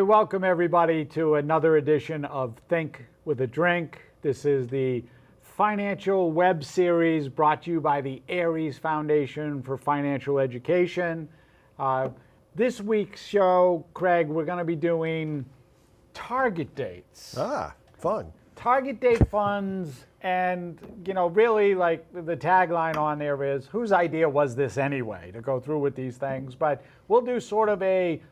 welcome everybody to another edition of Think with a Drink. This is the financial web series brought to you by the ARIES Foundation for Financial Education. This week's show, Craig, we're going to be doing target dates. Fun. Target date funds, and really, like, the tagline on there is, whose idea was this anyway, to go through with these things? But we'll do sort of a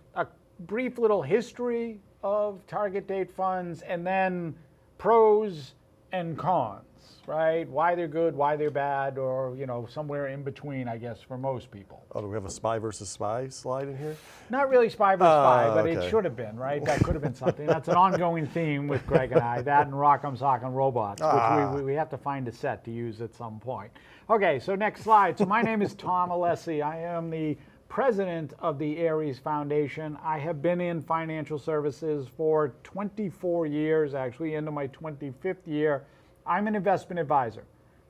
brief little history of target date funds, and then pros and cons, right? Why they're good, why they're bad, or somewhere in between, I guess, for most people. Oh, do we have a spy versus spy slide in here? Not really spy versus spy, but okay. It should have been, right? That could have been something. That's an ongoing theme with Greg and I, that and Rock'em Sock'em Robots, which we have to find a set to use at some point. Okay, so next slide. So my name is Tom Alessi. I am the president of the ARIES Foundation. I have been in financial services for 24 years, actually into my 25th year. I'm an investment advisor.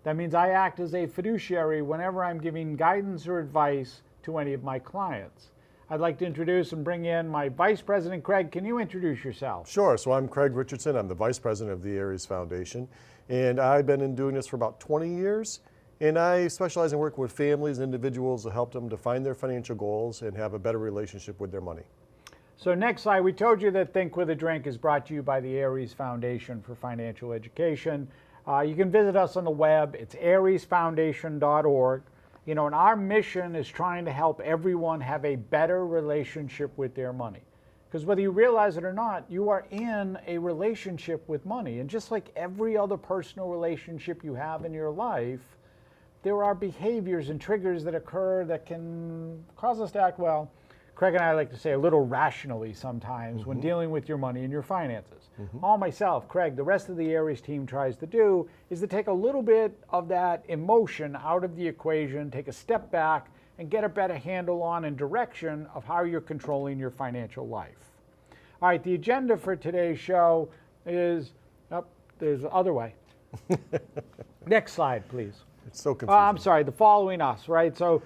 That means I act as a fiduciary whenever I'm giving guidance or advice to any of my clients. I'd like to introduce and bring in my vice president. Craig, can you introduce yourself? Sure. So I'm Craig Richardson. I'm the vice president of the ARIES Foundation, and I've been doing this for about 20 years. And I specialize in working with families and individuals to help them define their financial goals and have a better relationship with their money. So next slide, we told you that Think with a Drink is brought to you by the ARIES Foundation for Financial Education. You can visit us on the web. It's ariesfoundation.org. And our mission is trying to help everyone have a better relationship with their money. Because whether you realize it or not, you are in a relationship with money. And just like every other personal relationship you have in your life, there are behaviors and triggers that occur that can cause us to act, well, Craig and I like to say a little rationally sometimes when dealing with your money and your finances. All myself, Craig, the rest of the ARIES team tries to do is to take a little bit of that emotion out of the equation, take a step back, and get a better handle on and direction of how you're controlling your financial life. All right, the agenda for today's show is, there's the other way. Next slide, please. It's so confusing. I'm sorry, the following us, right? So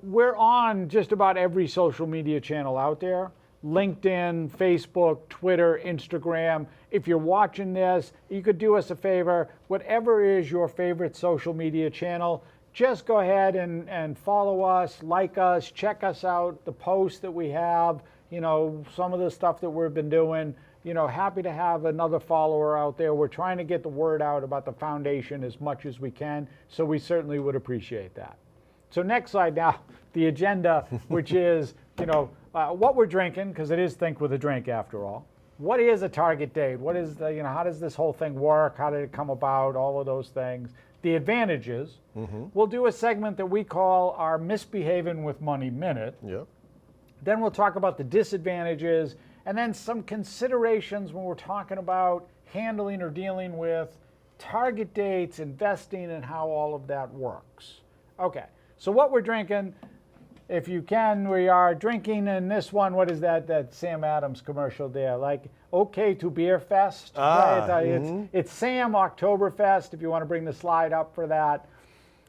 we're on just about every social media channel out there. LinkedIn, Facebook, Twitter, Instagram. If you're watching this, you could do us a favor. Whatever is your favorite social media channel, just go ahead and follow us, like us, check us out, the posts that we have, some of the stuff that we've been doing. Happy to have another follower out there. We're trying to get the word out about the foundation as much as we can, so we certainly would appreciate that. So next slide now, the agenda, which is, what we're drinking, because it is Think with a Drink after all. What is a target date? What is the, how does this whole thing work? How did it come about? All of those things. The advantages. We'll do a segment that we call our Misbehaving with Money Minute. Yep. Then we'll talk about the disadvantages, and then some considerations when we're talking about handling or dealing with target dates, investing, and how all of that works. Okay, so what we're drinking, if you can, we are drinking in this one, what is that Sam Adams commercial there? Like, okay to Beer Fest, right? It's Sam Octoberfest, if you want to bring the slide up for that.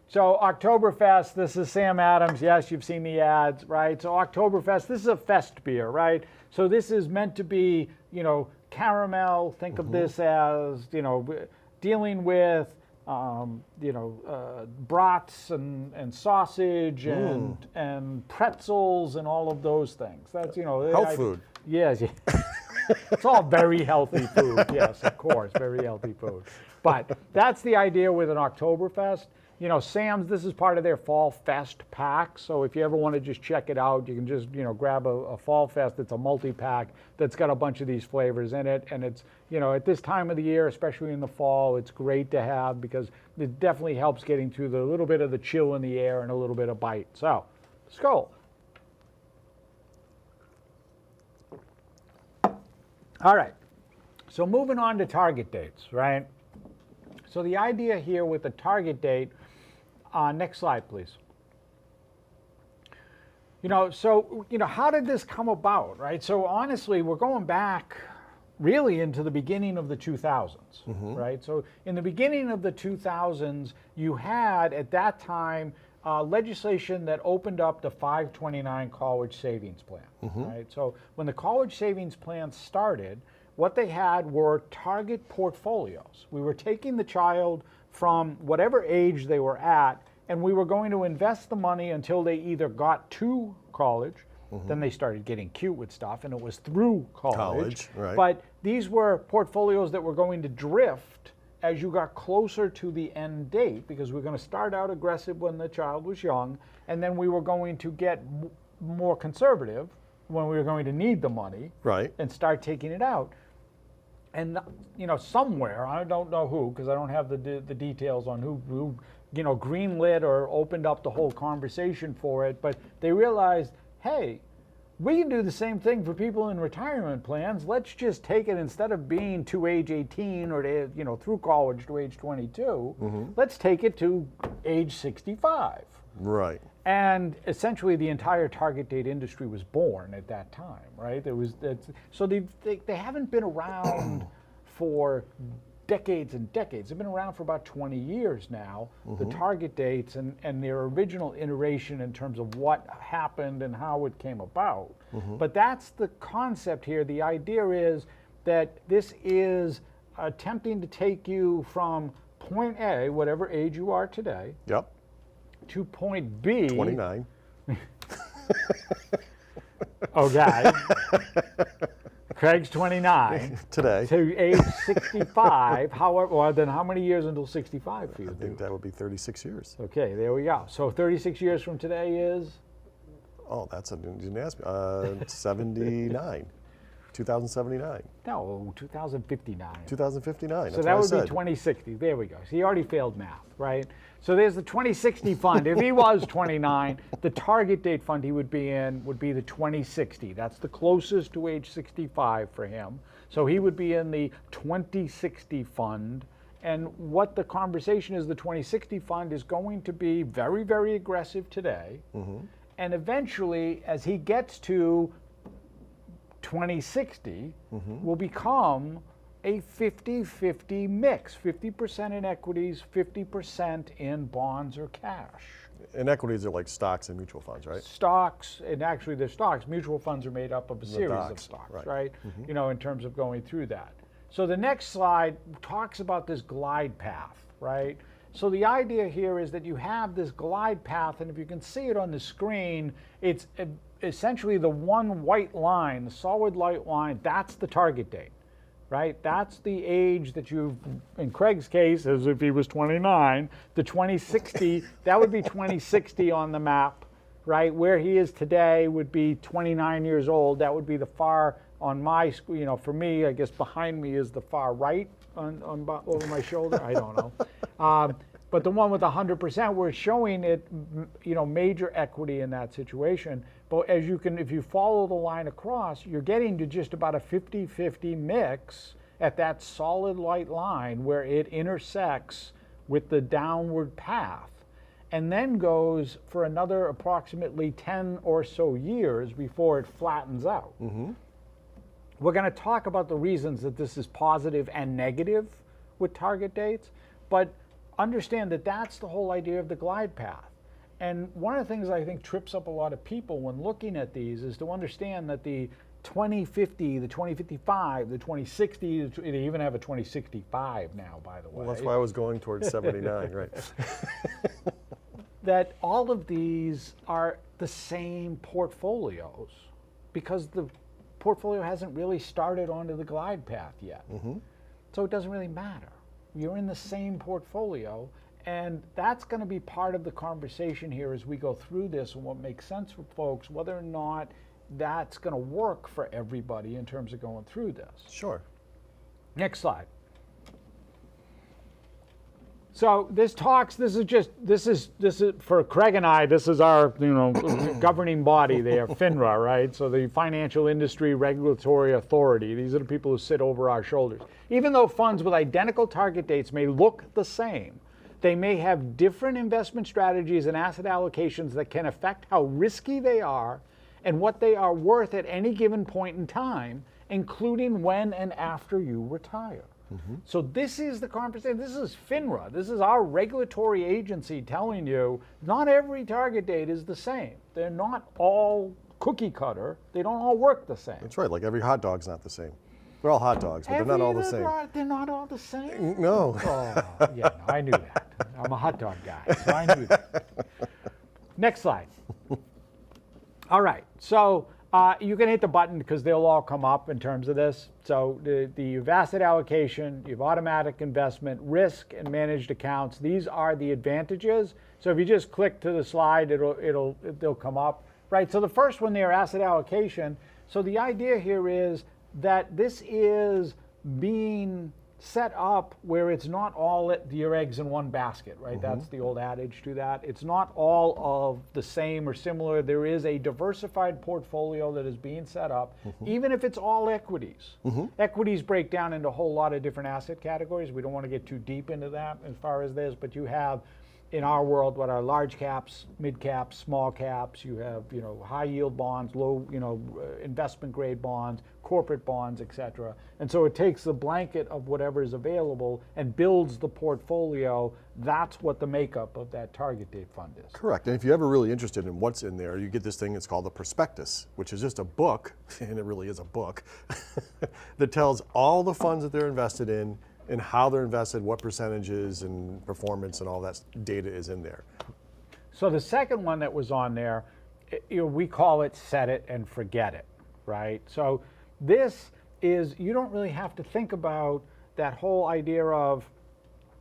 So Octoberfest, this is Sam Adams. Yes, you've seen the ads, right? So Octoberfest, this is a fest beer, right? So this is meant to be, caramel. Think of this as, dealing with, brats and sausage and pretzels and all of those things. That's, Health food. Yes. It's all very healthy food. Yes, of course, very healthy food. But that's the idea with an Octoberfest. Sam's, this is part of their Fall Fest pack. So if you ever want to just check it out, you can just, grab a Fall Fest. It's a multi-pack that's got a bunch of these flavors in it. And it's, at this time of the year, especially in the fall, it's great to have because it definitely helps getting through the little bit of the chill in the air and a little bit of bite. So, skål. All right. So moving on to target dates, right? So the idea here with the target date, next slide, please. How did this come about, right? So honestly, we're going back really into the beginning of the 2000s, right? So in the beginning of the 2000s, you had at that time legislation that opened up the 529 college savings plan, right? So when the college savings plan started, what they had were target portfolios. We were taking the child from whatever age they were at, and we were going to invest the money until they either got to college, then they started getting cute with stuff, and it was through college. Right. But these were portfolios that were going to drift as you got closer to the end date, because we're going to start out aggressive when the child was young, and then we were going to get more conservative when we were going to need the money, Right. and start taking it out. And somewhere, I don't know who, because I don't have the details on who greenlit or opened up the whole conversation for it, but they realized, hey, we can do the same thing for people in retirement plans. Let's just take it, instead of being to age 18 or through college to age 22, let's take it to age 65. Right. And essentially, the entire target date industry was born at that time, right? So they haven't been around for decades and decades. They've been around for about 20 years now, the target dates and their original iteration in terms of what happened and how it came about. But that's the concept here. The idea is that this is attempting to take you from point A, whatever age you are today, Yep. to point B. 29. Okay. Craig's 29. Today. To age 65. However, then how many years until 65 for you? I think that would be 36 years. Okay, there we go. So 36 years from today is? Oh, you didn't ask me. 79. 2079. No, 2059. 2059. So That's that what would I be said. 2060. There we go. So he already failed math, right? So there's the 2060 fund. If he was 29, the target date fund he would be in would be the 2060. That's the closest to age 65 for him. So he would be in the 2060 fund. And what the conversation is, the 2060 fund is going to be very, very aggressive today. And eventually, as he gets to 2060, will become a 50-50 mix, 50% in equities, 50% in bonds or cash. And equities are like stocks and mutual funds, right? Stocks, and actually they're stocks. Mutual funds are made up of a series of stocks, stocks, right. In terms of going through that. So the next slide talks about this glide path, right? So the idea here is that you have this glide path, and if you can see it on the screen, it's essentially the one white line, the solid light line, that's the target date, right? That's the age that you've, in Craig's case, as if he was 29, the 2060, that would be 2060 on the map, right? Where he is today would be 29 years old. That would be the far, on my, for me, I guess behind me is the far right over my shoulder. I don't know. But the one with 100%, we're showing it, major equity in that situation. But as if you follow the line across, you're getting to just about a 50-50 mix at that solid light line where it intersects with the downward path, and then goes for another approximately 10 or so years before it flattens out. We're going to talk about the reasons that this is positive and negative with target dates, but understand that that's the whole idea of the glide path. And one of the things I think trips up a lot of people when looking at these is to understand that the 2050, the 2055, the 2060, they even have a 2065 now, by the way. Well, that's why I was going towards 79, right? That all of these are the same portfolios because the portfolio hasn't really started onto the glide path yet. So it doesn't really matter. You're in the same portfolio, and that's going to be part of the conversation here as we go through this and what makes sense for folks, whether or not that's going to work for everybody in terms of going through this. Sure. Next slide. So this is for Craig and I, this is our governing body there, FINRA, right? So the Financial Industry Regulatory Authority. These are the people who sit over our shoulders. Even though funds with identical target dates may look the same, they may have different investment strategies and asset allocations that can affect how risky they are and what they are worth at any given point in time, including when and after you retire. So this is the conversation. This is FINRA. This is our regulatory agency telling you not every target date is the same. They're not all cookie cutter. They don't all work the same. That's right, like every hot dog's not the same. They're all hot dogs, but they're not all the same. They're not all the same? No. Oh, yeah, no, I knew that. I'm a hot dog guy, so I knew that. Next slide. All right, so you can hit the button because they'll all come up in terms of this. So you've asset allocation, you've automatic investment, risk, and managed accounts. These are the advantages. So if you just click to the slide, they'll come up, right? So the first one there, asset allocation. So the idea here is that this is being set up where it's not all your eggs in one basket, right? That's the old adage to that. It's not all of the same or similar. There is a diversified portfolio that is being set up, even if it's all equities. Equities break down into a whole lot of different asset categories. We don't want to get too deep into that as far as this, but you have in our world what are large caps, mid caps, small caps. You have, high yield bonds, low, investment grade bonds, corporate bonds, etc. And so it takes the blanket of whatever is available and builds the portfolio. That's what the makeup of that target date fund is. Correct. And if you're ever really interested in what's in there, you get this thing, it's called the prospectus, which is just a book, and it really is a book, that tells all the funds that they're invested in and how they're invested, what percentages and performance and all that data is in there. So the second one that was on there, we call it set it and forget it, right? So this is, you don't really have to think about that whole idea of,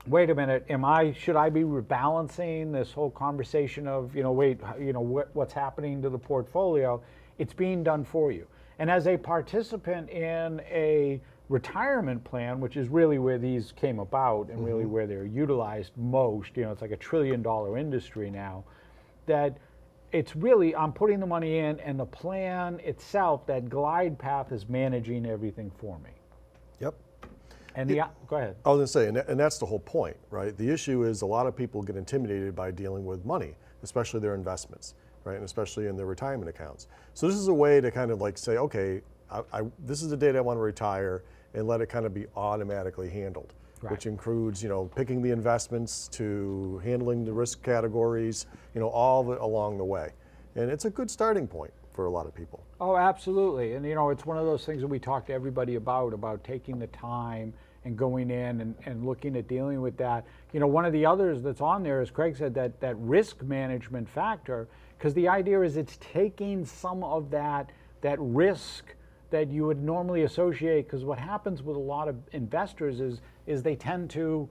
wait a minute, should I be rebalancing this whole conversation of, what's happening to the portfolio? It's being done for you. And as a participant in a retirement plan, which is really where these came about and really where they're utilized most, it's like $1 trillion industry now, that it's really, I'm putting the money in and the plan itself, that glide path is managing everything for me. Yep. And go ahead. I was going to say, and that's the whole point, right? The issue is a lot of people get intimidated by dealing with money, especially their investments, right? And especially in their retirement accounts. So this is a way to kind of like say, okay, this is the date I want to retire, and let it kind of be automatically handled, right. Which includes, picking the investments to handling the risk categories, all of it along the way. And it's a good starting point for a lot of people. Oh, absolutely. And, it's one of those things that we talk to everybody about taking the time and going in and looking at dealing with that. One of the others that's on there, as Craig said, that risk management factor, because the idea is it's taking some of that risk that you would normally associate, because what happens with a lot of investors is they tend to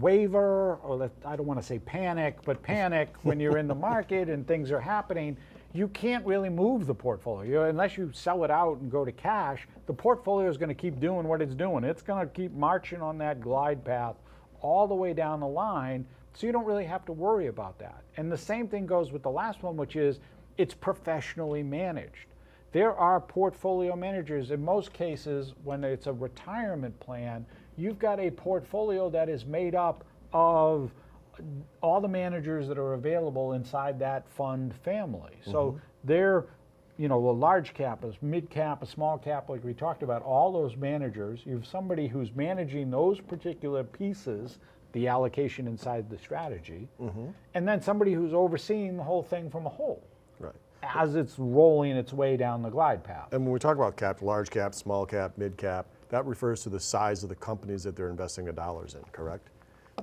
waver, or I don't want to say panic, but panic when you're in the market and things are happening. You can't really move the portfolio unless you sell it out and go to cash. The portfolio is going to keep doing what it's doing. It's going to keep marching on that glide path all the way down the line, so you don't really have to worry about that. And the same thing goes with the last one, which is it's professionally managed. There are portfolio managers. In most cases, when it's a retirement plan, you've got a portfolio that is made up of all the managers that are available inside that fund family. So they're, a large cap, a mid cap, a small cap, like we talked about, all those managers. You have somebody who's managing those particular pieces, the allocation inside the strategy, and then somebody who's overseeing the whole thing from a whole. Right. As it's rolling its way down the glide path. And when we talk about large cap, small cap, mid cap, that refers to the size of the companies that they're investing the dollars in, correct?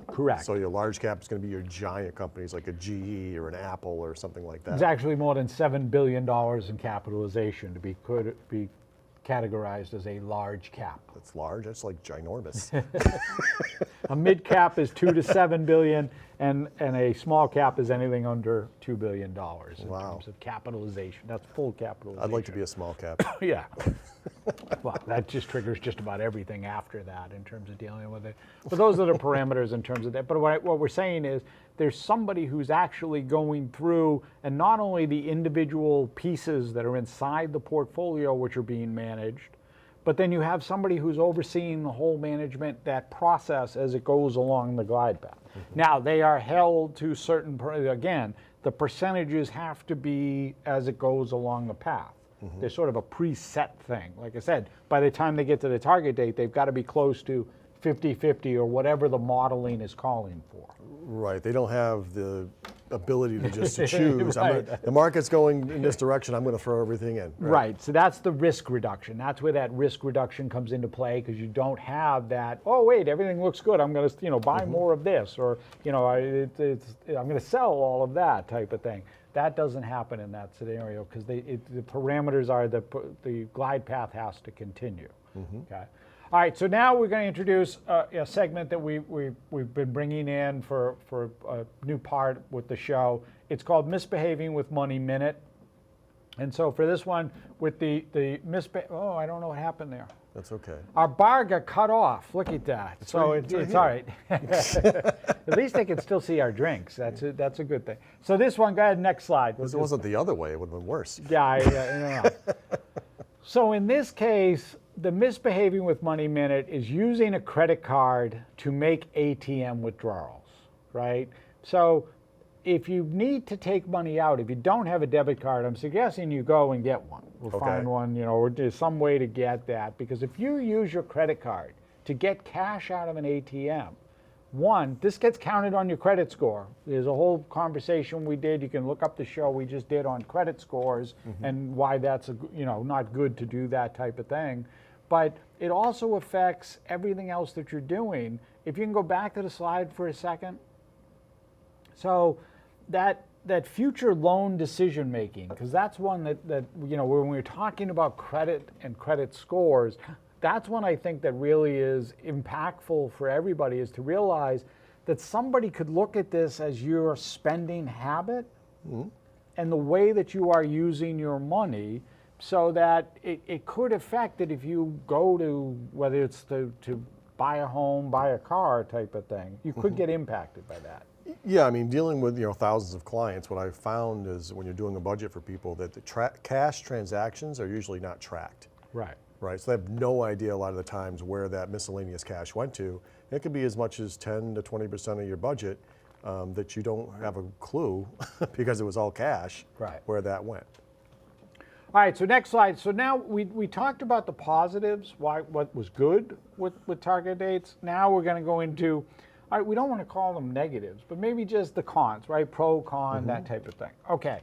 Correct. So your large cap is going to be your giant companies like a GE or an Apple or something like that. It's actually more than $7 billion in capitalization to be categorized as a large cap. That's large. That's like ginormous. A mid cap is 2 to 7 billion, and a small cap is anything under $2 billion in terms of capitalization. That's full capitalization. I'd like to be a small cap. Yeah. Well, that just triggers just about everything after that in terms of dealing with it. But those are the parameters in terms of that. But what we're saying is there's somebody who's actually going through, and not only the individual pieces that are inside the portfolio which are being managed, but then you have somebody who's overseeing the whole management, that process as it goes along the glide path. Now, they are held to again, the percentages have to be as it goes along the path. They're sort of a preset thing. Like I said, by the time they get to the target date, they've got to be close to 50-50 or whatever the modeling is calling for. Right. They don't have the ability to just to choose. Right. The market's going in this direction. I'm going to throw everything in. Right. So that's the risk reduction. That's where that risk reduction comes into play, because you don't have that, oh, wait, everything looks good. I'm going to buy more of this, or I'm going to sell all of that type of thing. That doesn't happen in that scenario, because the parameters are the glide path has to continue. Okay. All right, so now we're going to introduce a segment that we've been bringing in for a new part with the show. It's called Misbehaving with Money Minute. And so for this one, with I don't know what happened there. That's okay. Our bar got cut off. Look at that. It's all right. At least they can still see our drinks. That's a good thing. So this one, go ahead, next slide. If it wasn't the other way, it would have been worse. Yeah. So in this case, the Misbehaving with Money Minute is using a credit card to make ATM withdrawals, right? So if you need to take money out, if you don't have a debit card, I'm suggesting you go and get one. Or find one, or there's some way to get that. Because if you use your credit card to get cash out of an ATM, one, this gets counted on your credit score. There's a whole conversation we did. You can look up the show we just did on credit scores and why that's not good to do that type of thing. But it also affects everything else that you're doing. If you can go back to the slide for a second. So that future loan decision making, because that's one that when we're talking about credit and credit scores, that's one I think that really is impactful for everybody, is to realize that somebody could look at this as your spending habit and the way that you are using your money, so that it could affect it if you go to, whether it's to buy a home, buy a car type of thing, you could get impacted by that. Yeah, I mean, dealing with thousands of clients, what I've found is when you're doing a budget for people, that the cash transactions are usually not tracked. Right, so they have no idea a lot of the times where that miscellaneous cash went to. It could be as much as 10 to 20% of your budget that you don't have a clue because it was all cash where that went. All right, so next slide. So now we talked about the positives, what was good with target dates. Now we're going to go into, all right, we don't want to call them negatives, but maybe just the cons, right? Pro, con, that type of thing. Okay,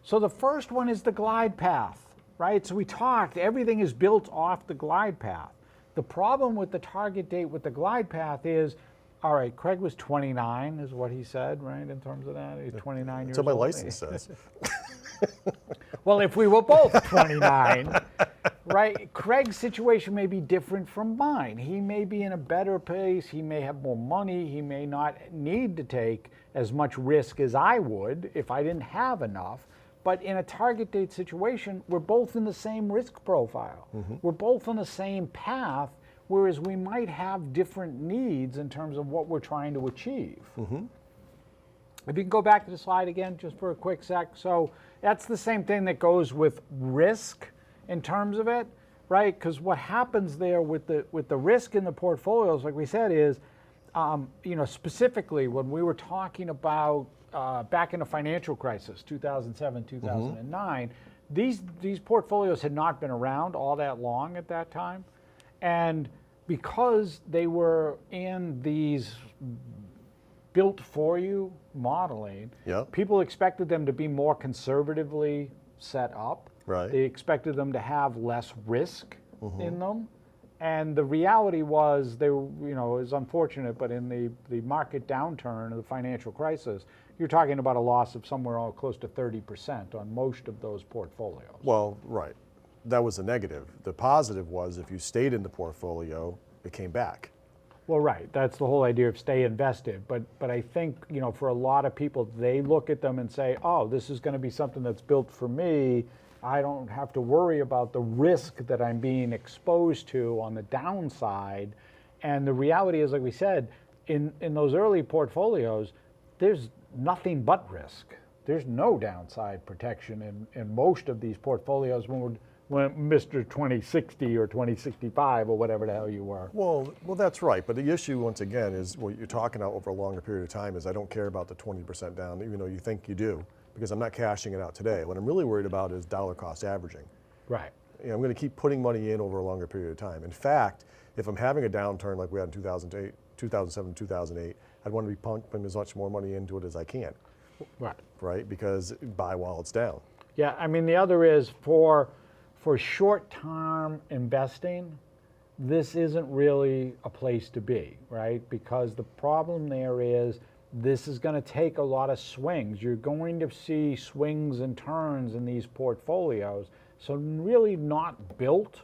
so the first one is the glide path. Right, so we talked, everything is built off the glide path. The problem with the target date with the glide path is, all right, Craig was 29 is what he said, right, in terms of that? He's 29 years old. That's what my license says. Well, if we were both 29, right, Craig's situation may be different from mine. He may be in a better place. He may have more money. He may not need to take as much risk as I would if I didn't have enough. But in a target date situation, we're both in the same risk profile. We're both on the same path, whereas we might have different needs in terms of what we're trying to achieve. If you can go back to the slide again, just for a quick sec. So that's the same thing that goes with risk in terms of it, right? Because what happens there with the risk in the portfolios, like we said, is, specifically when we were talking about back in the financial crisis, 2007, 2009, these portfolios had not been around all that long at that time. And because they were in these built for you modeling, people expected them to be more conservatively set up. They expected them to have less risk in them. And the reality was, they were, it was unfortunate, but in the market downturn of the financial crisis, you're talking about a loss of somewhere close to 30% on most of those portfolios. Well, right. That was a negative. The positive was if you stayed in the portfolio, it came back. Well, right. That's the whole idea of stay invested. But I think, for a lot of people, they look at them and say, oh, this is going to be something that's built for me. I don't have to worry about the risk that I'm being exposed to on the downside. And the reality is, like we said, in those early portfolios, there's nothing but risk. There's no downside protection in most of these portfolios when Mr. 2060 or 2065 or whatever the hell you were. Well, that's right. But the issue, once again, is what you're talking about over a longer period of time is I don't care about the 20% down, even though you think you do, because I'm not cashing it out today. What I'm really worried about is dollar cost averaging. Right. You know, I'm going to keep putting money in over a longer period of time. In fact, if I'm having a downturn like we had in 2008, 2007, 2008, I'd want to be pumping as much more money into it as I can, Right. right? Because buy while it's down. Yeah, I mean, the other is for short-term investing, this isn't really a place to be, right? Because the problem there is this is going to take a lot of swings. You're going to see swings and turns in these portfolios. So really not built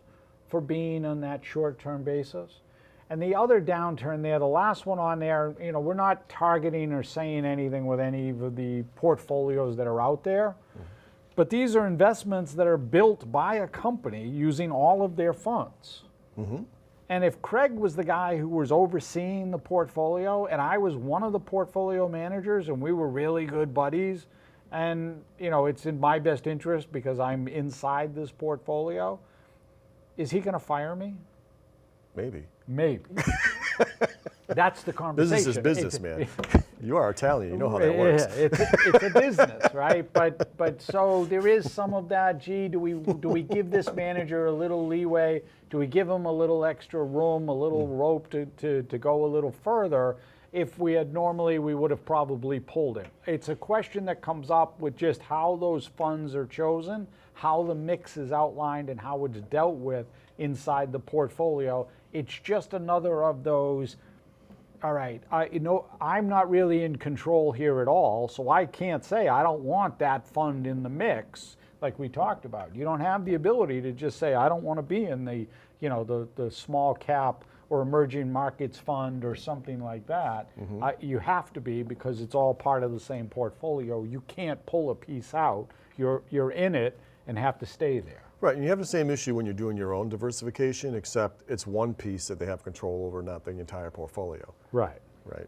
for being on that short-term basis. And the other downturn there, the last one on there, you know, we're not targeting or saying anything with any of the portfolios that are out there. But these are investments that are built by a company using all of their funds. And if Craig was the guy who was overseeing the portfolio and I was one of the portfolio managers and we were really good buddies, and you know, it's in my best interest because I'm inside this portfolio, is he going to fire me? Maybe. Maybe. That's the conversation. Business is business, man. You are Italian. You know how that works. Yeah, it's a business, right? But so there is some of that. Gee, do we give this manager a little leeway? Do we give him a little extra room, a little rope to go a little further? If we had normally, we would have probably pulled him. It's a question that comes up with just how those funds are chosen, how the mix is outlined, and how it's dealt with inside the portfolio. It's just another of those. All right, I'm not really in control here at all, so I can't say I don't want that fund in the mix like we talked about. You don't have the ability to just say I don't want to be in the, you know, the small cap or emerging markets fund or something like that. You have to be, because it's all part of the same portfolio. You can't pull a piece out. You're in it and have to stay there. Right, and you have the same issue when you're doing your own diversification, except it's one piece that they have control over, not the entire portfolio. Right. Right.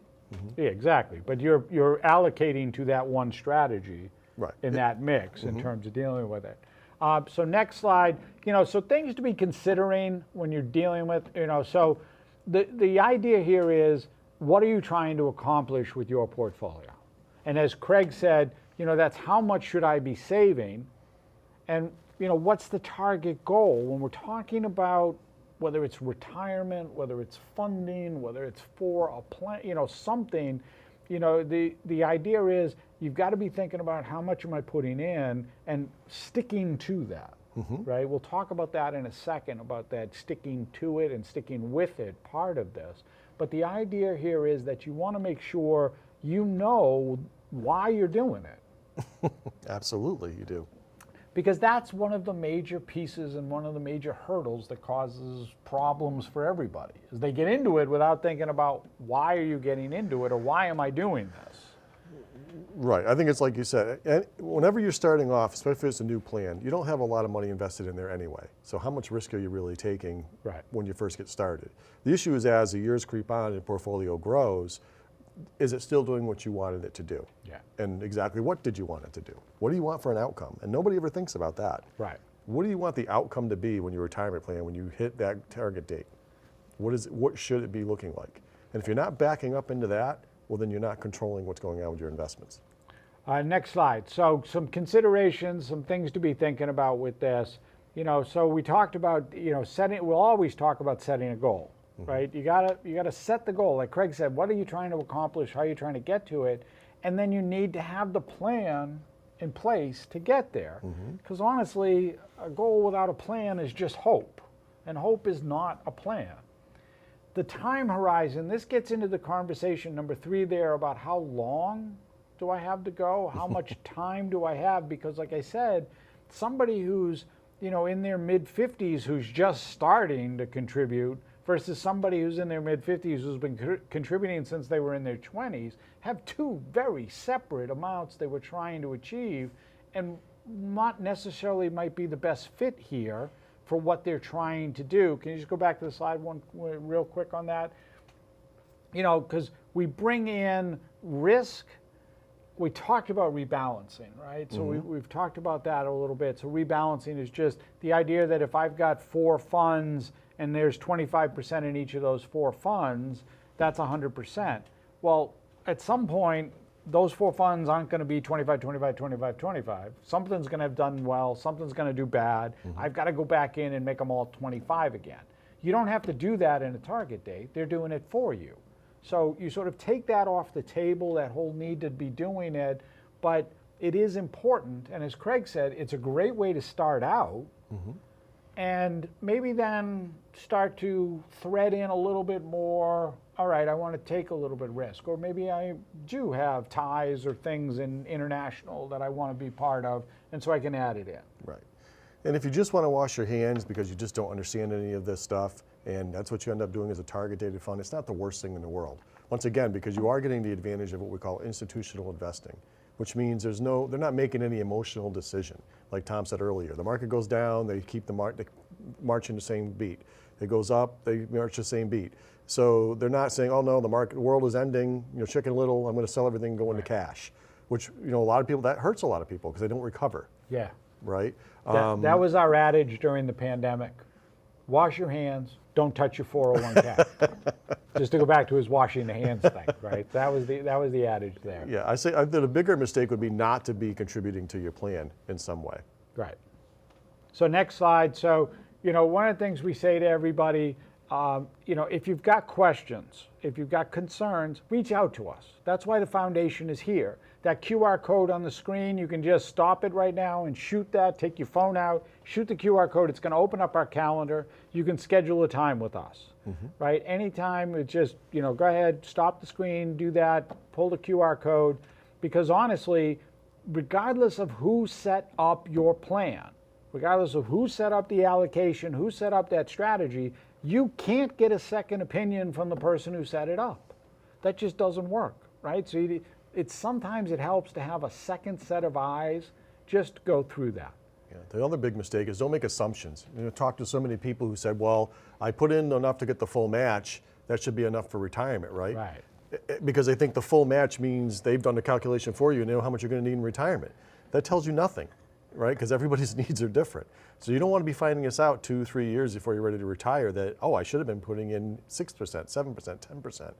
Yeah, exactly. But you're allocating to that one strategy in that mix in terms of dealing with it. So next slide, you know, so things to be considering when you're dealing with, you know, so the idea here is, what are you trying to accomplish with your portfolio? And as Craig said, you know, that's how much should I be saving? And you know, what's the target goal when we're talking about whether it's retirement, whether it's funding, whether it's for a plan, you know, something, you know, the idea is you've got to be thinking about how much am I putting in and sticking to that, right? We'll talk about that in a second, about that sticking to it and sticking with it part of this. But the idea here is that you want to make sure you know why you're doing it. Absolutely, you do. Because that's one of the major pieces and one of the major hurdles that causes problems for everybody, is they get into it without thinking about why are you getting into it or why am I doing this? Right, I think it's like you said, whenever you're starting off, especially if it's a new plan, you don't have a lot of money invested in there anyway. So how much risk are you really taking when you first get started? The issue is, as the years creep on and your portfolio grows, is it still doing what you wanted it to do? Yeah. And exactly what did you want it to do? What do you want for an outcome? And nobody ever thinks about that. Right. What do you want the outcome to be when your retirement plan, when you hit that target date? What should it be looking like? And if you're not backing up into that, well, then you're not controlling what's going on with your investments. Next slide. So some considerations, some things to be thinking about with this. You know, so we talked about, you know, we'll always talk about setting a goal. Right? You gotta set the goal. Like Craig said, what are you trying to accomplish? How are you trying to get to it? And then you need to have the plan in place to get there. Because honestly, a goal without a plan is just hope. And hope is not a plan. The time horizon, this gets into the conversation number 3 there about how long do I have to go? How much time do I have? Because like I said, somebody who's, you know, in their mid-50s who's just starting to contribute versus somebody who's in their mid-50s who's been contributing since they were in their 20s, have 2 very separate amounts they were trying to achieve, and not necessarily might be the best fit here for what they're trying to do. Can you just go back to the slide one real quick on that? You know, because we bring in risk. We talked about rebalancing, right? So we've talked about that a little bit. So rebalancing is just the idea that if I've got 4 funds and there's 25% in each of those 4 funds, that's 100%. Well, at some point, those 4 funds aren't going to be 25, 25, 25, 25. Something's going to have done well, something's going to do bad. I've got to go back in and make them all 25 again. You don't have to do that in a target date. They're doing it for you. So you sort of take that off the table, that whole need to be doing it, but it is important, and as Craig said, it's a great way to start out, and maybe then start to thread in a little bit more, all right, I want to take a little bit of risk, or maybe I do have ties or things in international that I want to be part of, and so I can add it in. Right. And if you just want to wash your hands because you just don't understand any of this stuff, and that's what you end up doing as a target dated fund, it's not the worst thing in the world. Once again, because you are getting the advantage of what we call institutional investing, which means they're not making any emotional decision. Like Tom said earlier, the market goes down, they keep they march in the same beat. It goes up, they march the same beat. So they're not saying, oh no, the world is ending, Chicken Little, I'm going to sell everything and go into cash, which, a lot of people, that hurts a lot of people because they don't recover. Yeah. Right? That was our adage during the pandemic. Wash your hands, don't touch your 401k. Just to go back to his washing the hands thing, right? That was the adage there. Yeah, I say that a bigger mistake would be not to be contributing to your plan in some way. Right. So next slide. So, one of the things we say to everybody, if you've got questions, if you've got concerns, reach out to us. That's why the foundation is here. That QR code on the screen, you can just stop it right now and shoot that, take your phone out, shoot the QR code. It's going to open up our calendar. You can schedule a time with us, right? Anytime, it's just, go ahead, stop the screen, do that, pull the QR code, because honestly, regardless of who set up your plan, regardless of who set up the allocation, who set up that strategy, you can't get a second opinion from the person who set it up. That just doesn't work, right? So sometimes it helps to have a second set of eyes just go through that. Yeah, the other big mistake is don't make assumptions. Talk to so many people who said, well, I put in enough to get the full match, that should be enough for retirement, right? Right. Because they think the full match means they've done the calculation for you and they know how much you're going to need in retirement. That tells you nothing, right? Because everybody's needs are different. So you don't want to be finding this out 2-3 years before you're ready to retire that, oh, I should have been putting in 6%, 7%, 10%.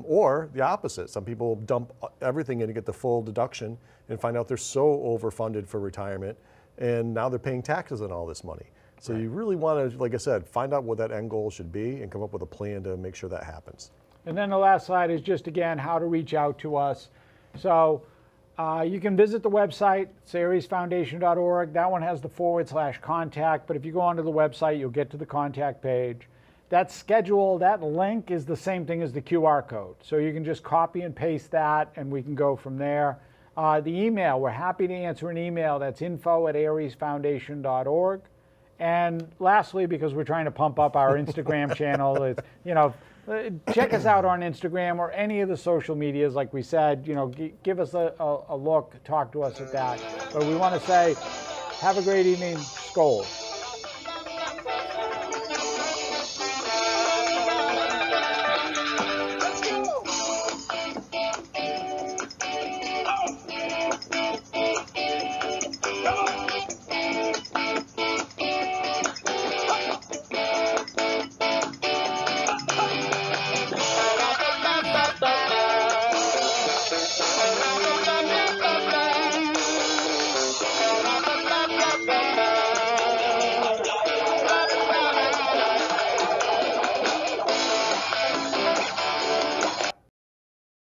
Or the opposite. Some people dump everything in to get the full deduction and find out they're so overfunded for retirement and now they're paying taxes on all this money. So you really want to, like I said, find out what that end goal should be and come up with a plan to make sure that happens. And then the last slide is just, again, how to reach out to us. So you can visit the website, it's ariesfoundation.org. That one has the /contact, but if you go onto the website, you'll get to the contact page. That schedule, that link is the same thing as the QR code. So you can just copy and paste that and we can go from there. The email, we're happy to answer an email. That's info@ariesfoundation.org. And lastly, because we're trying to pump up our Instagram channel, it's, check us out on Instagram or any of the social medias. Like we said, give us a look, talk to us at that. But we want to say, have a great evening. Skål.